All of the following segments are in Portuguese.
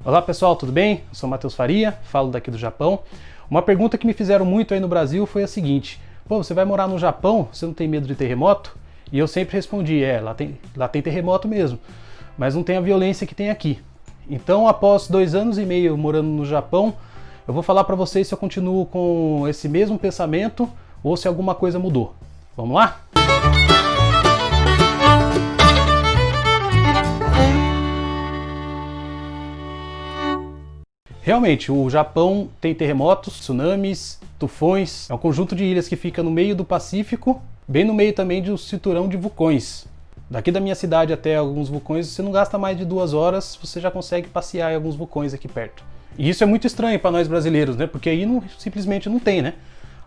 Olá pessoal, tudo bem? Eu sou Matheus Faria, falo daqui do Japão. Uma pergunta que me fizeram muito aí no Brasil foi a seguinte: pô, você vai morar no Japão, você não tem medo de terremoto? E eu sempre respondi, lá tem terremoto mesmo, mas não tem a violência que tem aqui. Então, após 2 anos e meio morando no Japão, eu vou falar para vocês se eu continuo com esse mesmo pensamento ou se alguma coisa mudou. Vamos lá? Realmente, o Japão tem terremotos, tsunamis, tufões. É um conjunto de ilhas que fica no meio do Pacífico, bem no meio também de um cinturão de vulcões. Daqui da minha cidade até alguns vulcões, você não gasta mais de 2 horas, você já consegue passear em alguns vulcões aqui perto. E isso é muito estranho para nós brasileiros, né? Porque aí simplesmente não tem, né?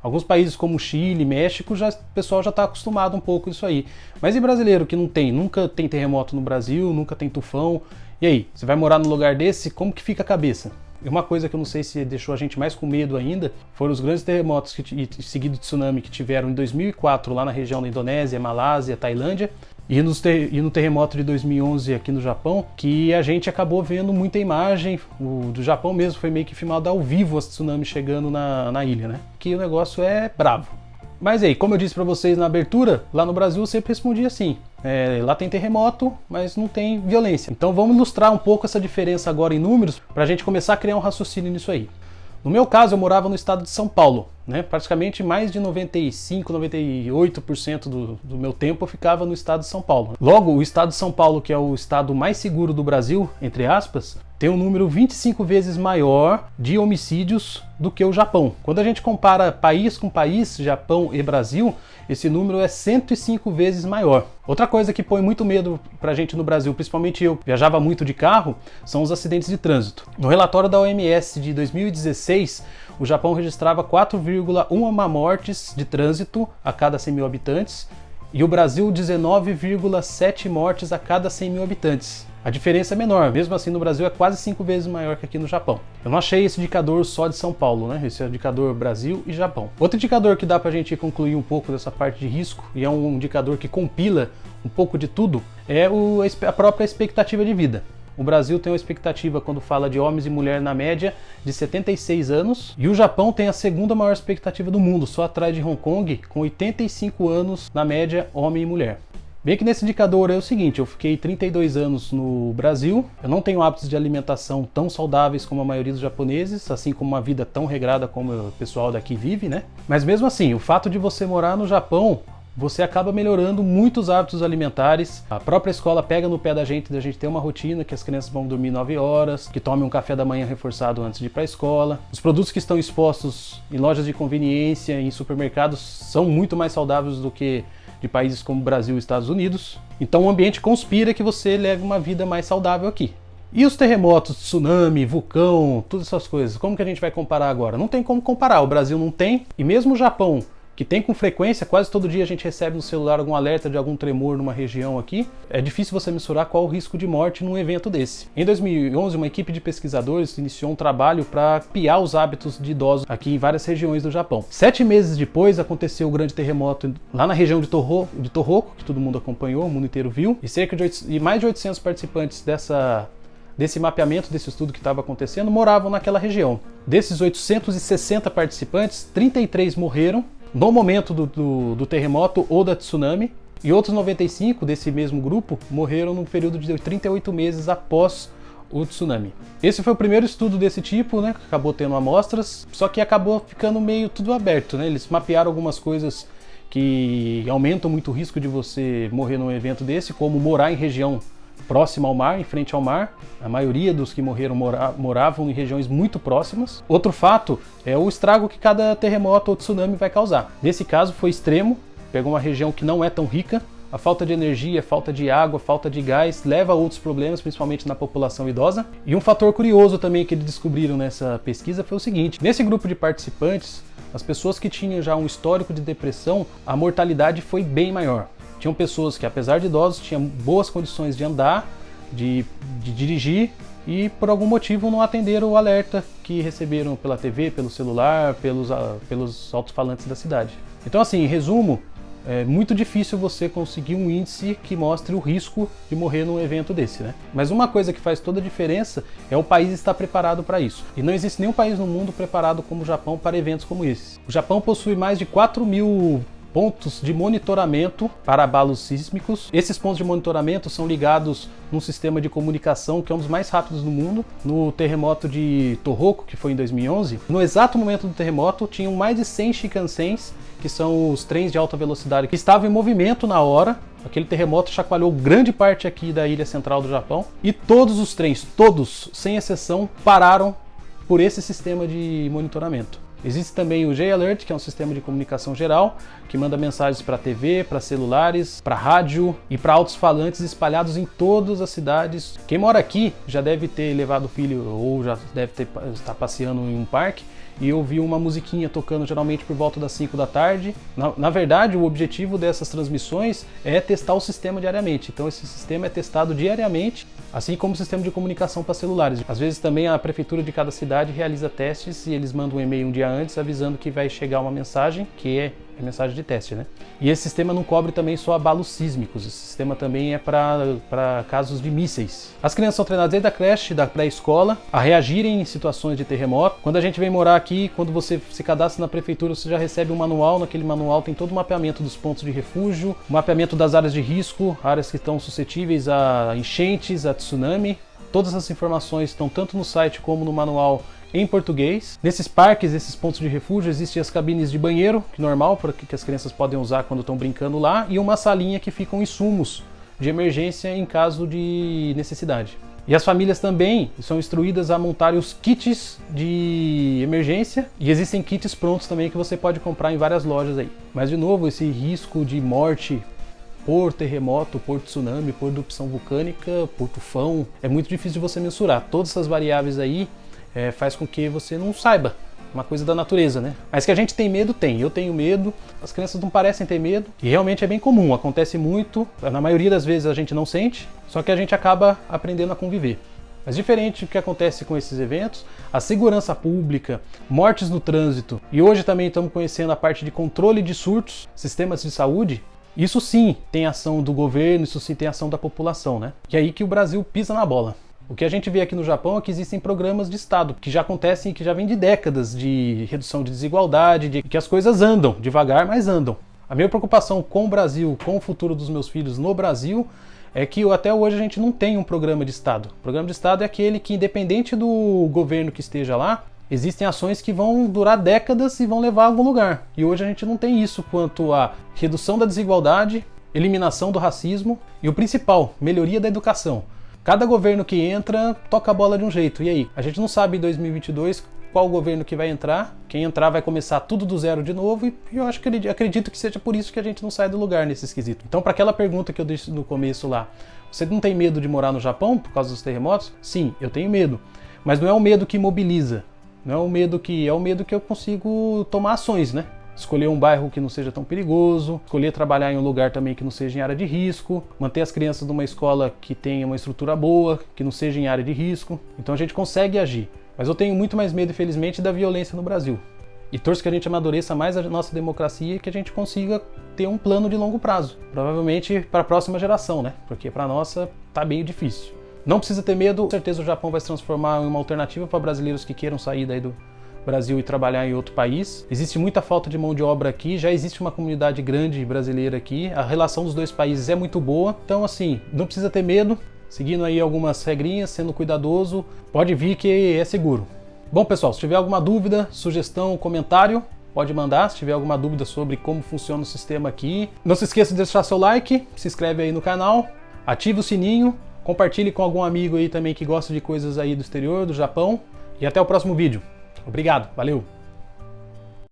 Alguns países como Chile, México, o pessoal já está acostumado um pouco com isso aí. Mas e brasileiro que não tem? Nunca tem terremoto no Brasil, nunca tem tufão. E aí, você vai morar num lugar desse, como que fica a cabeça? E uma coisa que eu não sei se deixou a gente mais com medo ainda foram os grandes terremotos seguido de tsunami que tiveram em 2004 lá na região da Indonésia, Malásia, Tailândia, e no terremoto de 2011 aqui no Japão, que a gente acabou vendo muita imagem. O do Japão mesmo foi meio que filmado ao vivo as tsunamis chegando na ilha, né? Que o negócio é bravo. Mas aí, como eu disse para vocês na abertura, lá no Brasil eu sempre respondi assim: lá tem terremoto, mas não tem violência. Então vamos ilustrar um pouco essa diferença agora em números para a gente começar a criar um raciocínio nisso aí. No meu caso, eu morava no estado de São Paulo, né? Praticamente mais de 95, 98% do meu tempo eu ficava no estado de São Paulo. Logo, o estado de São Paulo, que é o estado mais seguro do Brasil, entre aspas, tem um número 25 vezes maior de homicídios do que o Japão. Quando a gente compara país com país, Japão e Brasil, esse número é 105 vezes maior. Outra coisa que põe muito medo pra gente no Brasil, principalmente eu, viajava muito de carro, são os acidentes de trânsito. No relatório da OMS de 2016, o Japão registrava 4,1 mortes de trânsito a cada 100 mil habitantes e o Brasil 19,7 mortes a cada 100 mil habitantes. A diferença é menor, mesmo assim no Brasil é quase 5 vezes maior que aqui no Japão. Eu não achei esse indicador só de São Paulo, né? Esse é o indicador Brasil e Japão. Outro indicador que dá pra gente concluir um pouco dessa parte de risco, e é um indicador que compila um pouco de tudo, é a própria expectativa de vida. O Brasil tem uma expectativa, quando fala de homens e mulheres, na média, de 76 anos. E o Japão tem a segunda maior expectativa do mundo, só atrás de Hong Kong, com 85 anos, na média, homem e mulher. Bem que nesse indicador é o seguinte: eu fiquei 32 anos no Brasil, eu não tenho hábitos de alimentação tão saudáveis como a maioria dos japoneses, assim como uma vida tão regrada como o pessoal daqui vive, né? Mas mesmo assim, o fato de você morar no Japão, você acaba melhorando muitos hábitos alimentares. A própria escola pega no pé da gente ter uma rotina que as crianças vão dormir 9 horas, que tomem um café da manhã reforçado antes de ir para a escola. Os produtos que estão expostos em lojas de conveniência, em supermercados, são muito mais saudáveis do que de países como Brasil e Estados Unidos. Então o ambiente conspira que você leve uma vida mais saudável aqui. E os terremotos, tsunami, vulcão, todas essas coisas, como que a gente vai comparar agora? Não tem como comparar, o Brasil não tem, e mesmo o Japão, que tem com frequência, quase todo dia a gente recebe no celular algum alerta de algum tremor numa região aqui, é difícil você mensurar qual o risco de morte num evento desse. Em 2011, uma equipe de pesquisadores iniciou um trabalho para mapear os hábitos de idosos aqui em várias regiões do Japão. 7 meses depois, aconteceu o grande terremoto lá na região de Tohoku, que todo mundo acompanhou, o mundo inteiro viu, e mais de 800 participantes desse mapeamento, desse estudo que estava acontecendo, moravam naquela região. Desses 860 participantes, 33 morreram no momento do terremoto ou da tsunami, e outros 95 desse mesmo grupo morreram no período de 38 meses após o tsunami. Esse foi o primeiro estudo desse tipo, né, que acabou tendo amostras, só que acabou ficando meio tudo aberto, né? Eles mapearam algumas coisas que aumentam muito o risco de você morrer num evento desse, como morar em região próxima ao mar, em frente ao mar. A maioria dos que morreram moravam em regiões muito próximas. Outro fato é o estrago que cada terremoto ou tsunami vai causar. Nesse caso foi extremo, pegou uma região que não é tão rica. A falta de energia, falta de água, falta de gás leva a outros problemas, principalmente na população idosa. E um fator curioso também que eles descobriram nessa pesquisa foi o seguinte: nesse grupo de participantes, as pessoas que tinham já um histórico de depressão, a mortalidade foi bem maior. Tinham pessoas que, apesar de idosos, tinham boas condições de andar, de dirigir, e por algum motivo não atenderam o alerta que receberam pela TV, pelo celular, pelos alto-falantes da cidade. Então, assim, em resumo, é muito difícil você conseguir um índice que mostre o risco de morrer num evento desse, né? Mas uma coisa que faz toda a diferença é o país estar preparado para isso. E não existe nenhum país no mundo preparado como o Japão para eventos como esse. O Japão possui mais de 4.000 pontos de monitoramento para abalos sísmicos. Esses pontos de monitoramento são ligados num sistema de comunicação que é um dos mais rápidos do mundo. No terremoto de Tohoku, que foi em 2011, no exato momento do terremoto, tinham mais de 100 Shinkansens, que são os trens de alta velocidade, que estavam em movimento na hora. Aquele terremoto chacoalhou grande parte aqui da ilha central do Japão. E todos os trens, todos, sem exceção, pararam por esse sistema de monitoramento. Existe também o J-Alert, que é um sistema de comunicação geral, que manda mensagens para TV, para celulares, para rádio e para alto-falantes espalhados em todas as cidades. Quem mora aqui já deve ter levado o filho ou já deve estar passeando em um parque e ouvir uma musiquinha tocando geralmente por volta das 5 da tarde. Na verdade, o objetivo dessas transmissões é testar o sistema diariamente. Então esse sistema é testado diariamente, assim como o sistema de comunicação para celulares. Às vezes também a prefeitura de cada cidade realiza testes e eles mandam um e-mail um dia antes avisando que vai chegar uma mensagem, que é mensagem de teste, né? E esse sistema não cobre também só abalos sísmicos, esse sistema também é para casos de mísseis. As crianças são treinadas desde a creche, da pré-escola, a reagirem em situações de terremoto. Quando a gente vem morar aqui, quando você se cadastra na prefeitura, você já recebe um manual. Naquele manual tem todo o mapeamento dos pontos de refúgio, o mapeamento das áreas de risco, áreas que estão suscetíveis a enchentes, a tsunami. Todas essas informações estão tanto no site como no manual em português. Nesses parques, esses pontos de refúgio, existem as cabines de banheiro, que normal, que as crianças podem usar quando estão brincando lá, e uma salinha que ficam insumos de emergência em caso de necessidade. E as famílias também são instruídas a montarem os kits de emergência, e existem kits prontos também que você pode comprar em várias lojas aí. Mas de novo, esse risco de morte por terremoto, por tsunami, por erupção vulcânica, por tufão, é muito difícil de você mensurar. Todas essas variáveis aí faz com que você não saiba, uma coisa da natureza, né? Mas que a gente tem medo, tem. Eu tenho medo, as crianças não parecem ter medo, e realmente é bem comum, acontece muito. Na maioria das vezes a gente não sente, só que a gente acaba aprendendo a conviver. Mas diferente do que acontece com esses eventos, a segurança pública, mortes no trânsito, e hoje também estamos conhecendo a parte de controle de surtos, sistemas de saúde, isso sim tem ação do governo, isso sim tem ação da população, né? E é aí que o Brasil pisa na bola. O que a gente vê aqui no Japão é que existem programas de Estado que já acontecem, que já vêm de décadas de redução de desigualdade, de que as coisas andam, devagar, mas andam. A minha preocupação com o Brasil, com o futuro dos meus filhos no Brasil, é que até hoje a gente não tem um programa de Estado. O programa de Estado é aquele que, independente do governo que esteja lá, existem ações que vão durar décadas e vão levar a algum lugar. E hoje a gente não tem isso quanto à redução da desigualdade, eliminação do racismo e o principal, melhoria da educação. Cada governo que entra toca a bola de um jeito. E aí? A gente não sabe em 2022 qual governo que vai entrar. Quem entrar vai começar tudo do zero de novo. E eu acredito que seja por isso que a gente não sai do lugar nesse esquisito. Então, para aquela pergunta que eu disse no começo lá, você não tem medo de morar no Japão por causa dos terremotos? Sim, eu tenho medo. Mas não é um medo que imobiliza. Não é um medo que... É um medo que eu consigo tomar ações, né? Escolher um bairro que não seja tão perigoso, escolher trabalhar em um lugar também que não seja em área de risco, manter as crianças numa escola que tenha uma estrutura boa, que não seja em área de risco. Então a gente consegue agir. Mas eu tenho muito mais medo, infelizmente, da violência no Brasil. E torço que a gente amadureça mais a nossa democracia e que a gente consiga ter um plano de longo prazo. Provavelmente para a próxima geração, né? Porque para a nossa tá bem difícil. Não precisa ter medo, com certeza o Japão vai se transformar em uma alternativa para brasileiros que queiram sair daí do Brasil e trabalhar em outro país. Existe muita falta de mão de obra aqui, já existe uma comunidade grande brasileira aqui, a relação dos dois países é muito boa, então assim, não precisa ter medo, seguindo aí algumas regrinhas, sendo cuidadoso, pode vir que é seguro. Bom pessoal, se tiver alguma dúvida, sugestão, comentário, pode mandar, se tiver alguma dúvida sobre como funciona o sistema aqui. Não se esqueça de deixar seu like, se inscreve aí no canal, ative o sininho, compartilhe com algum amigo aí também que gosta de coisas aí do exterior, do Japão, e até o próximo vídeo. Obrigado, valeu!